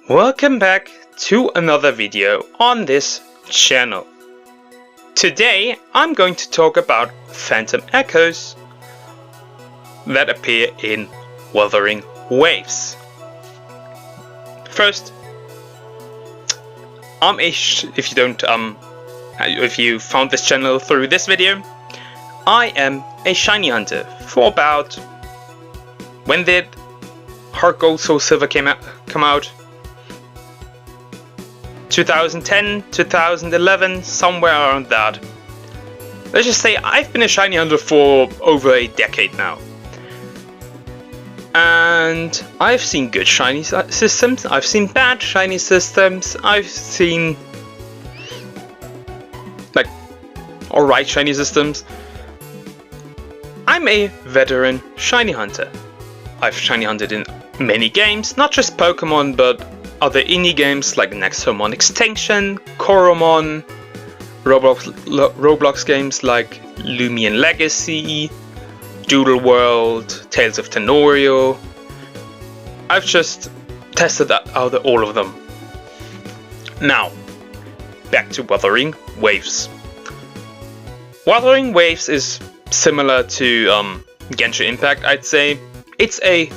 Welcome back to another video on this channel. Today I'm going to talk about phantom echoes that appear in Wuthering Waves. First, if you found this channel through this video, I am a shiny hunter for about, when did Heart Gold Soul Silver come out? 2010, 2011, somewhere around that. Let's just say I've been a shiny hunter for over a decade now. And I've seen good shiny systems, I've seen bad shiny systems, I've seen like alright shiny systems. I'm a veteran shiny hunter. I've shiny hunted in many games, not just Pokemon, but other indie games like Nexomon Extinction, Koromon, Roblox games like Lumion Legacy, Doodle World, Tales of Tenorio. I've just tested out all of them. Now, back to Wuthering Waves. Wuthering Waves is similar to Genshin Impact, I'd say. It's a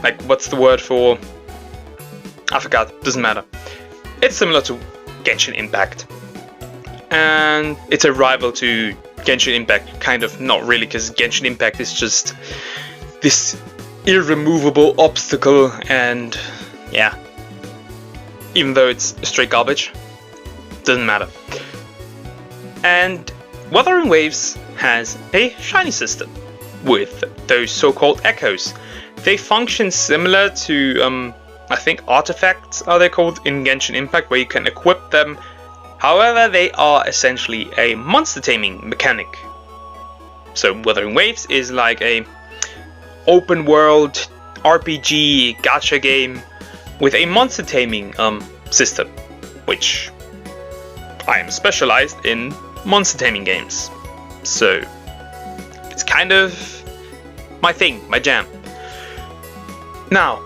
like, what's the word for? I forgot, doesn't matter. It's similar to Genshin Impact. And it's a rival to Genshin Impact, kind of, not really, because Genshin Impact is just this irremovable obstacle, and yeah. Even though it's straight garbage, doesn't matter. And Wuthering Waves has a shiny system with those so-called echoes. They function similar to, I think artifacts are they called in Genshin Impact, where you can equip them. However, they are essentially a monster taming mechanic. So Wuthering Waves is like a open world RPG gacha game with a monster taming system, which I am specialized in monster taming games. So it's kind of my thing, my jam. Now,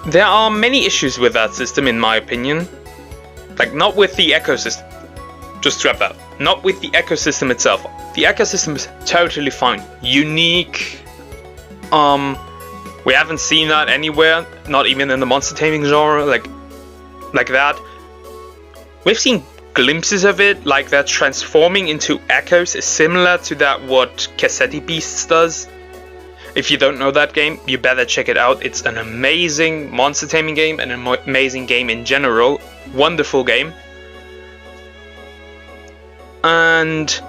there are many issues with that system in my opinion. Like, not with the ecosystem. Just scrap that. Not with the ecosystem itself. The ecosystem is totally fine. Unique. We haven't seen that anywhere. Not even in the monster taming genre. Like that. We've seen glimpses of it. Like that transforming into echoes is similar to that what Cassetti Beasts does. If you don't know that game, you better check it out. It's an amazing monster taming game and an amazing game in general. Wonderful game. And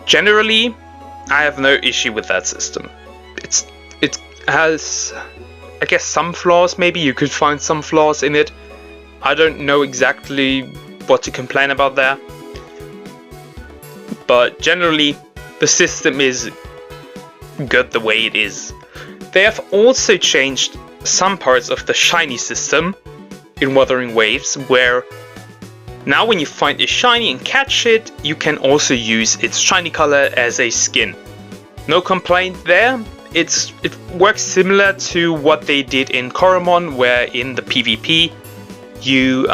generally, I have no issue with that system. It has, I guess, some flaws. Maybe you could find some flaws in it. I don't know exactly what to complain about there. But generally, the system is good the way it is. They have also changed some parts of the shiny system in Wuthering Waves, where now when you find a shiny and catch it, you can also use its shiny color as a skin. No complaint there. It works similar to what they did in Koromon, where in the PvP you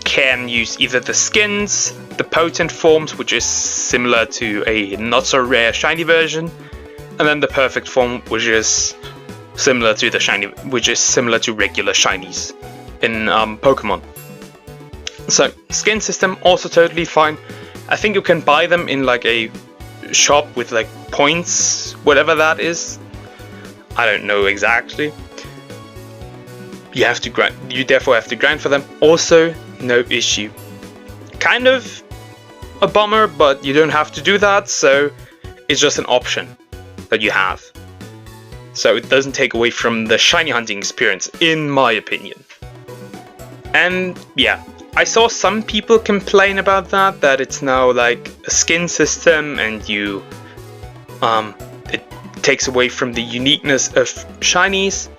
can use either the skins, the potent forms, which is similar to a not so rare shiny version, and then the perfect form, which is similar to the shiny, which is similar to regular shinies in Pokemon. So skin system also totally fine. I think you can buy them in like a shop with like points, whatever that is. I don't know exactly. You have to grind. You therefore have to grind for them. Also, no issue. Kind of a bummer, but you don't have to do that, so it's just an option that you have. So it doesn't take away from the shiny hunting experience, in my opinion. And yeah, I saw some people complain about that it's now like a skin system and you it takes away from the uniqueness of shinies.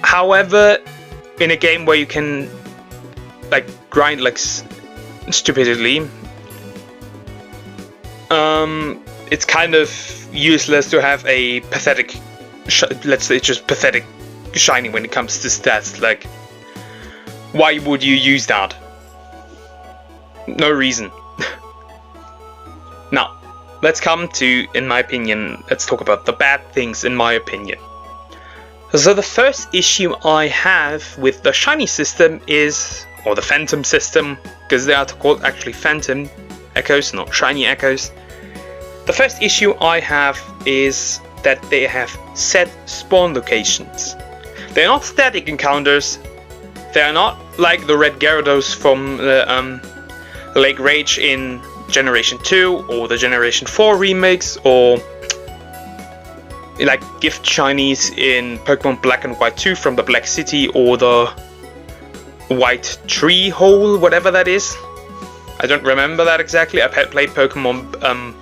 However, in a game where you can like grind like stupidly, it's kind of useless to have a pathetic, let's say just pathetic shiny when it comes to stats. Like, why would you use that? No reason. Now, let's come to, in my opinion, let's talk about the bad things in my opinion. So the first issue I have with the shiny system is, or the phantom system, because they are called actually phantom echoes, not shiny echoes. The first issue I have is that they have set spawn locations. They're not static encounters. They are not like the red Gyarados from the Lake Rage in Generation 2 or the Generation 4 remakes, or like gift shinies in Pokemon Black and White 2 from the Black City or the White Tree Hole, whatever that is. I don't remember that exactly. I've played Pokemon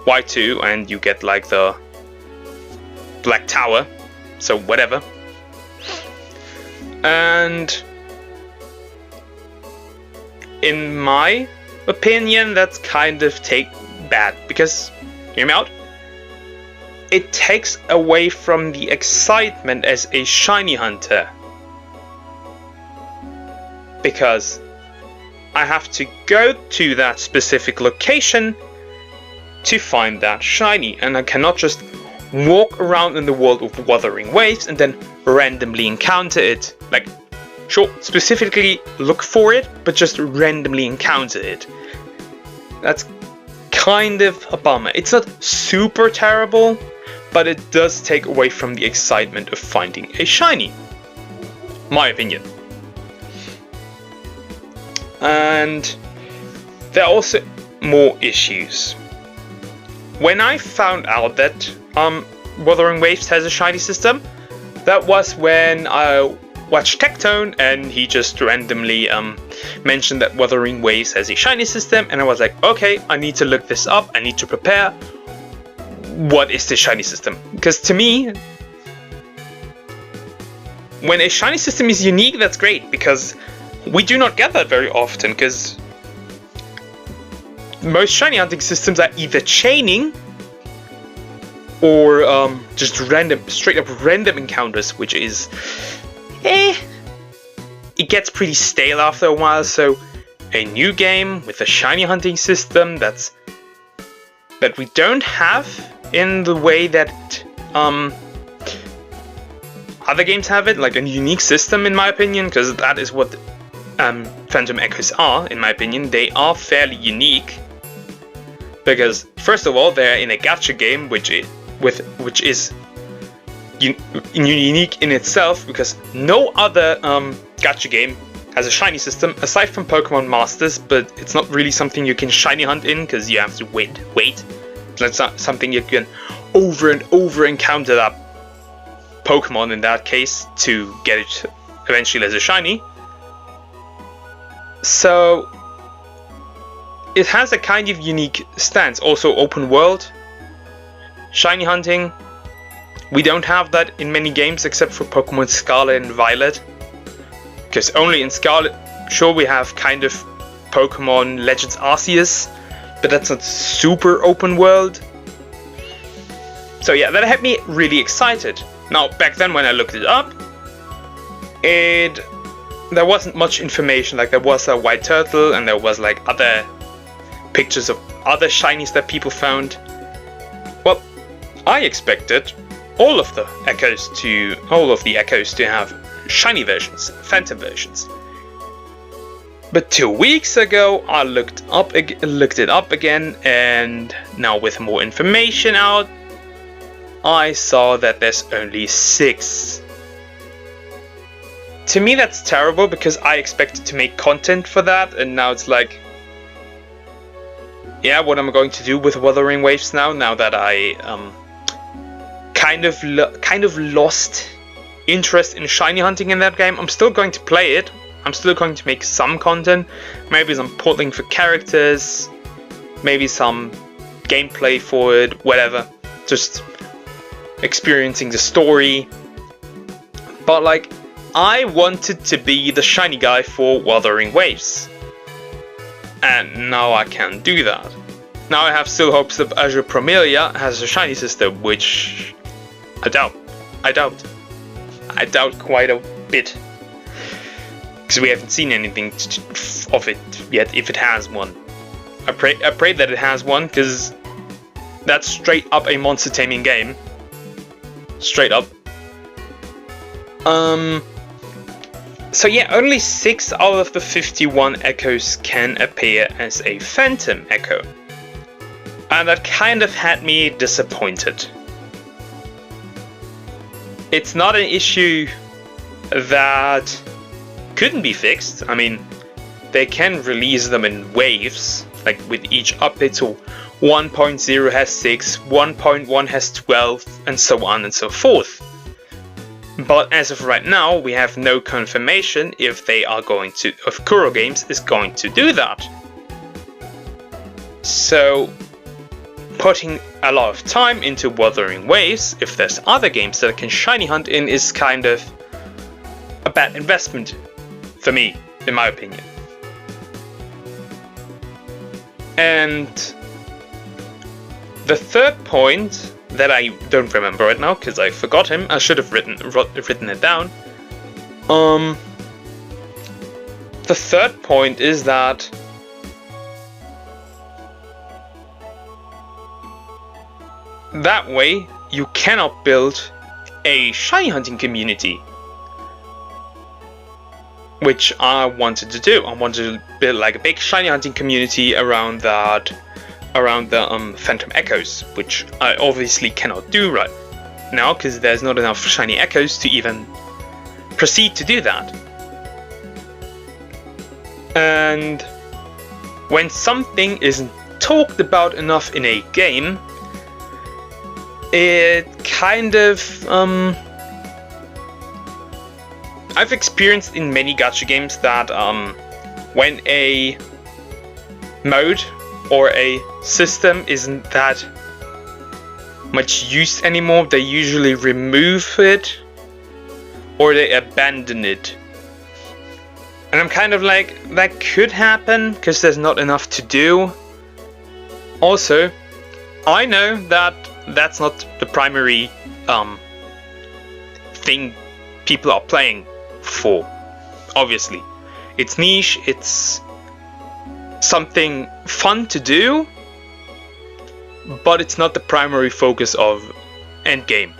White 2 and you get like the Black Tower, so whatever. And in my opinion, that's kind of bad, because, hear me out, it takes away from the excitement as a shiny hunter. Because I have to go to that specific location to find that shiny, and I cannot just walk around in the world of Wuthering Waves and then randomly encounter it. Like, sure, specifically look for it, but just randomly encounter it. That's kind of a bummer. It's not super terrible, but it does take away from the excitement of finding a shiny. My opinion. And there are also more issues. When I found out that Wuthering Waves has a shiny system, that was when I watched Tectone and he just randomly mentioned that Wuthering Waves has a shiny system, and I was like, okay, I need to look this up, I need to prepare. What is the shiny system? Because to me, when a shiny system is unique, that's great, because we do not get that very often, because most shiny hunting systems are either chaining or just random, straight up random encounters, which is, it gets pretty stale after a while. So a new game with a shiny hunting system that we don't have in the way that other games have it, like a unique system, in my opinion, because that is what Phantom Echoes are, in my opinion. They are fairly unique, because first of all, they're in a gacha game, which is unique in itself, because no other gacha game has a shiny system aside from Pokemon Masters, but it's not really something you can shiny hunt in, because you have to wait. That's not something you can over and over encounter that Pokemon in that case to get it eventually as a shiny. So it has a kind of unique stance. Also open world shiny hunting, we don't have that in many games except for Pokemon Scarlet and Violet, because only in Scarlet, sure, we have kind of Pokemon Legends Arceus, but that's not super open world. So yeah, that had me really excited. Now, back then when I looked it up, there wasn't much information. Like, there was a white turtle and there was like other pictures of other shinies that people found. Well, I expected all of the echoes to have shiny versions, phantom versions. But 2 weeks ago, I looked it up again, and now with more information out, I saw that there's only 6. To me, that's terrible, because I expected to make content for that, and now it's like, yeah, what am I going to do with Wuthering Waves now that I kind of lost interest in shiny hunting in that game? I'm still going to play it. I'm still going to make some content, maybe some polling for characters, maybe some gameplay for it, whatever, just experiencing the story. But like, I wanted to be the shiny guy for Wuthering Waves, and now I can't do that. Now I have still hopes that Azure Promelia has a shiny system, which I doubt. I doubt quite a bit. Because we haven't seen anything of it yet, if it has one. I pray that it has one, because that's straight up a monster taming game. Straight up. So yeah, only 6 out of the 51 echoes can appear as a phantom echo. And that kind of had me disappointed. It's not an issue that couldn't be fixed. I mean, they can release them in waves, like with each update. So 1.0 has 6, 1.1 has 12, and so on and so forth. But as of right now, we have no confirmation if they are going to, if Kuro Games is going to do that. So, putting a lot of time into Wuthering Waves, if there's other games that I can shiny hunt in, is kind of a bad investment for me, in my opinion. And the third point that I don't remember right now because I forgot him. I should have written it down. The third point is that that way you cannot build a shiny hunting community, which I wanted to do. I wanted to build like a big shiny hunting community around that. Around the Phantom Echoes, which I obviously cannot do right now because there's not enough shiny echoes to even proceed to do that. And when something isn't talked about enough in a game, it kind of I've experienced in many gacha games that when a mode or a system isn't that much used anymore, they usually remove it or they abandon it. And I'm kind of like, that could happen because there's not enough to do. Also, I know that that's not the primary thing people are playing for. Obviously, it's niche, it's something fun to do, but it's not the primary focus of endgame.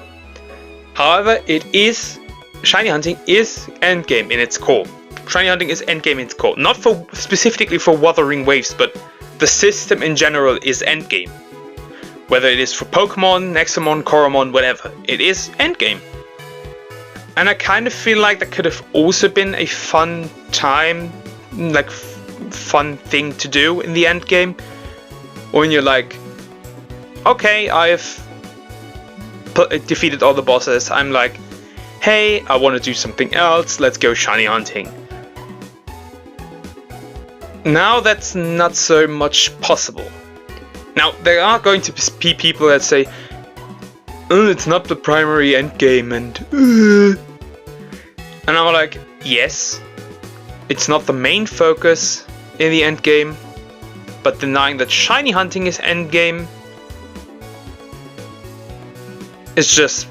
However, it is, shiny hunting is endgame in its core. Shiny hunting is endgame in its core. Not for specifically for Wuthering Waves, but the system in general is endgame. Whether it is for Pokemon, Nexomon, Koromon, whatever, it is endgame. And I kind of feel like that could have also been a fun time, like fun thing to do in the end game, when you're like, okay, I've defeated all the bosses, I'm like, hey, I want to do something else, let's go shiny hunting. Now that's not so much possible. Now there are going to be people that say, oh, it's not the primary end game, and I'm like, yes, it's not the main focus in the end game, but denying that shiny hunting is end game is just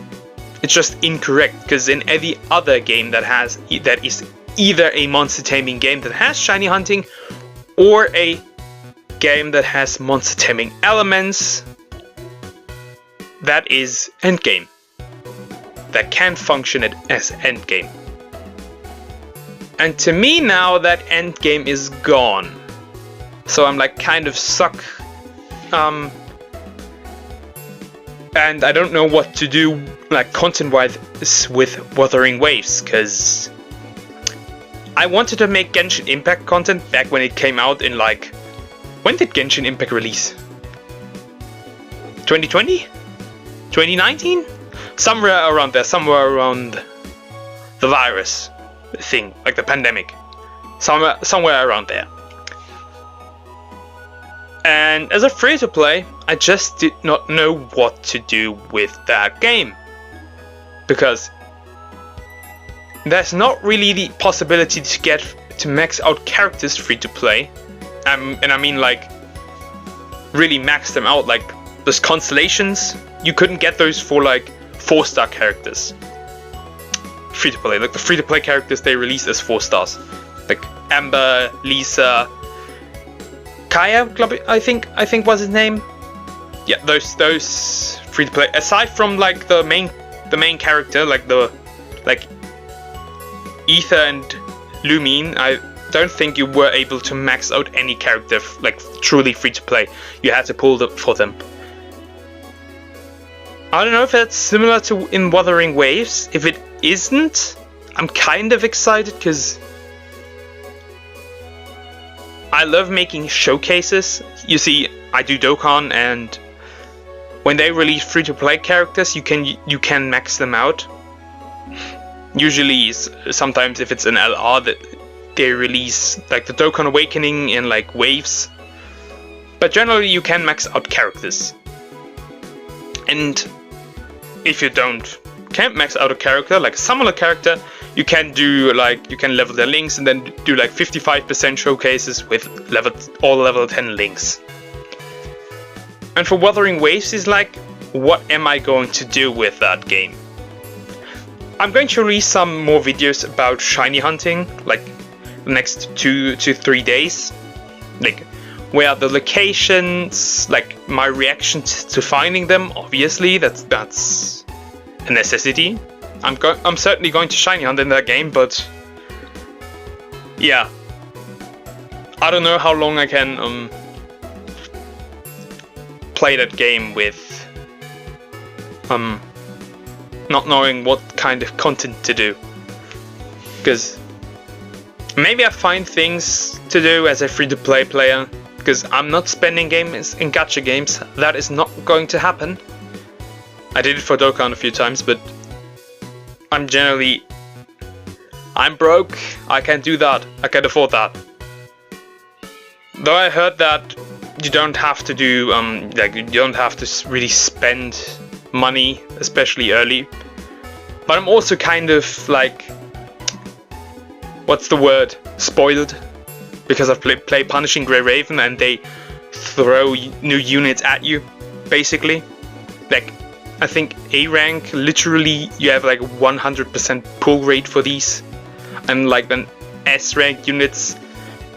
incorrect, because in every other game that is either a monster taming game that has shiny hunting or a game that has monster taming elements, that is endgame. That can function as endgame. And to me now that endgame is gone. So I'm like kind of stuck. And I don't know what to do like content-wise with Wuthering Waves, because I wanted to make Genshin Impact content back when it came out in like... When did Genshin Impact release? 2020? 2019? Somewhere around there, somewhere around the virus thing, like the pandemic. Somewhere around there. And as a free-to-play, I just did not know what to do with that game. Because there's not really the possibility to get to max out characters free-to-play. And I mean like really max them out. Like those constellations, you couldn't get those for like 4-star characters. Free to play, like the free to play characters they released as 4 stars, like Amber, Lisa, Kaya, I think was his name. Yeah, those free to play. Aside from like the main character, like Ether and Lumine, I don't think you were able to max out any character like truly free to play. You had to pull for them. I don't know if that's similar to in Wuthering Waves. If it isn't, I'm kind of excited because I love making showcases. You see, I do Dokkan, and when they release free-to-play characters, you can max them out. Usually, sometimes if it's an LR, that they release like the Dokkan Awakening in like waves. But generally, you can max out characters. And if you can't max out a character, like a summoner character, you can level their links and then do like 55% showcases with all level 10 links. And for Wuthering Waves is like, what am I going to do with that game? I'm going to release some more videos about shiny hunting, like the next 2 to 3 days. Like, where are the locations, like my reactions to finding them. Obviously, that's a necessity. I'm certainly going to shiny hunt in that game, but yeah, I don't know how long I can play that game with not knowing what kind of content to do, because maybe I find things to do as a free-to-play player, because I'm not spending games in gacha games. That is not going to happen. I did it for Dokkan a few times, but I'm broke. I can't do that. I can't afford that. Though I heard that you don't have to do you don't have to really spend money, especially early. But I'm also kind of like, what's the word? Spoiled, because I've played Punishing Grey Raven and they throw new units at you, basically. Like, I think A rank, literally you have like 100% pull rate for these, and like then S rank units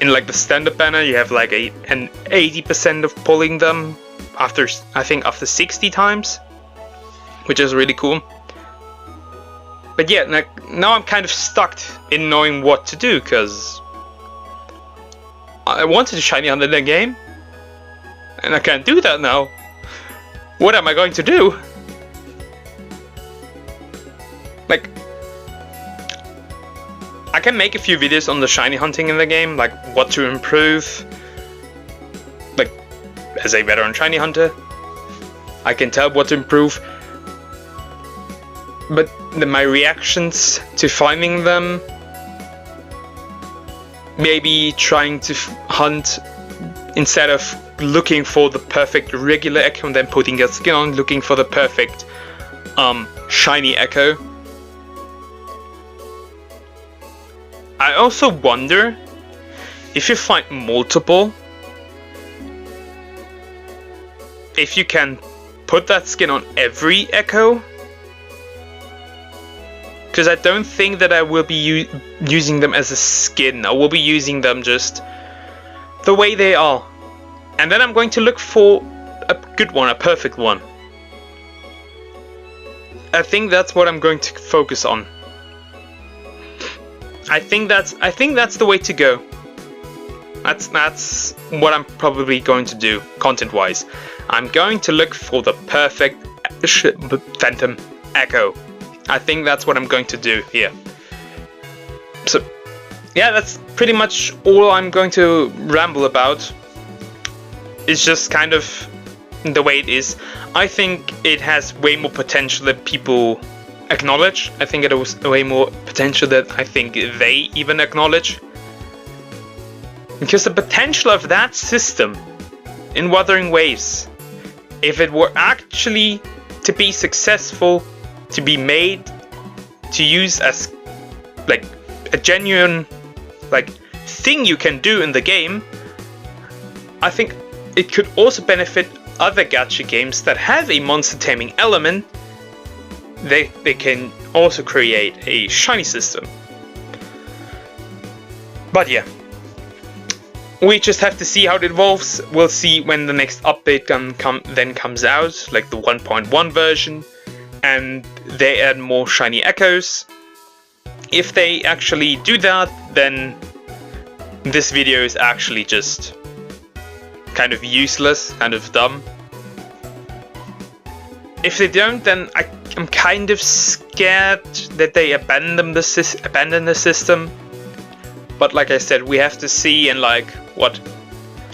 in like the standard banner you have like an 80% of pulling them after 60 times, which is really cool. But yeah, now I'm kind of stuck in knowing what to do, because I wanted to shiny hunt in the game and I can't do that now. What am I going to do? Like, I can make a few videos on the shiny hunting in the game, like what to improve. Like, as a veteran shiny hunter, I can tell what to improve. But my reactions to finding them, maybe trying to hunt instead of looking for the perfect regular echo and then putting a skin on, looking for the perfect shiny echo. I also wonder if you find multiple, if you can put that skin on every echo. Because I don't think that I will be using them as a skin. I will be using them just the way they are. And then I'm going to look for a good one, a perfect one. I think that's what I'm going to focus on. I think that's the way to go. That's what I'm probably going to do, content-wise. I'm going to look for the perfect Phantom Echo. I think that's what I'm going to do here. So, yeah, that's pretty much all I'm going to ramble about. It's just kind of the way it is. I think it has way more potential than people acknowledge. I think it has way more potential than I think they even acknowledge. Because the potential of that system in Wuthering Waves, if it were actually to be successful, to be made, to use as like a genuine like thing you can do in the game, I think it could also benefit other gacha games that have a monster taming element. They can also create a shiny system. But yeah, we just have to see how it evolves. We'll see when the next update then comes out, like the 1.1 version, and they add more shiny echoes. If they actually do that, then this video is actually just kind of useless, kind of dumb. If they don't, then I'm kind of scared that they abandon the system. But like I said, we have to see in like what?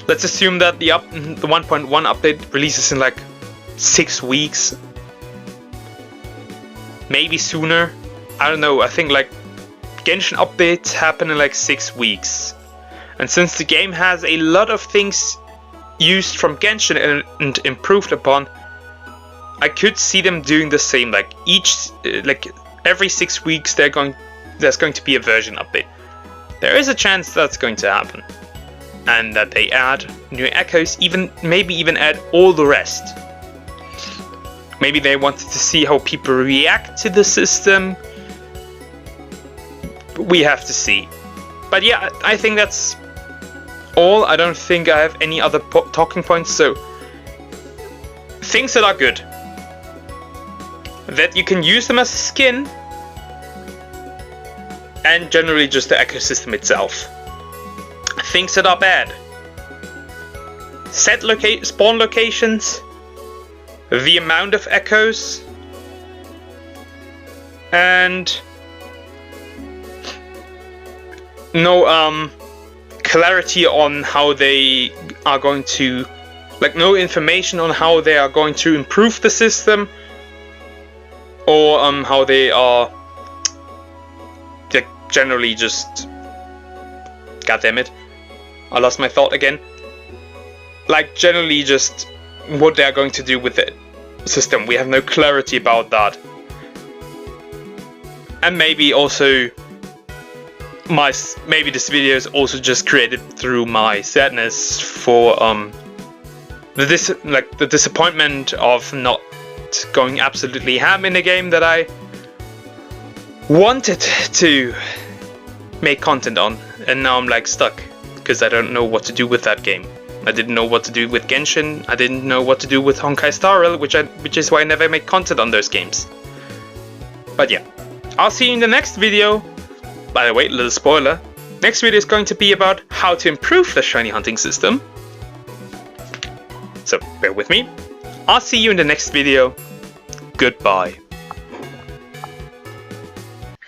Let's assume that the 1.1 update releases in like 6 weeks, maybe sooner. I don't know. I think like Genshin updates happen in like 6 weeks, and since the game has a lot of things used from Genshin and improved upon, I could see them doing the same. Like every 6 weeks, there's going to be a version update. There is a chance that's going to happen, and that they add new echoes, maybe even add all the rest. Maybe they wanted to see how people react to the system. We have to see. But yeah, I think that's all. I don't think I have any other talking points. So things that are good, that you can use them as a skin, and generally just the ecosystem itself. Things that are bad: set spawn locations, the amount of echoes, and no clarity on how they are going to, like, no information on how they are going to improve the system, or how they are generally just, god damn it, I lost my thought again. Like, generally just what they are going to do with the system. We have no clarity about that. And maybe also maybe this video is also just created through my sadness for the disappointment of not going absolutely ham in a game that I wanted to make content on, and now I'm like stuck because I don't know what to do with that game. I didn't know what to do with Genshin. I didn't know what to do with Honkai Star Rail, which is why I never make content on those games. But yeah, I'll see you in the next video. By the way, little spoiler. Next video is going to be about how to improve the shiny hunting system. So bear with me. I'll see you in the next video. Goodbye.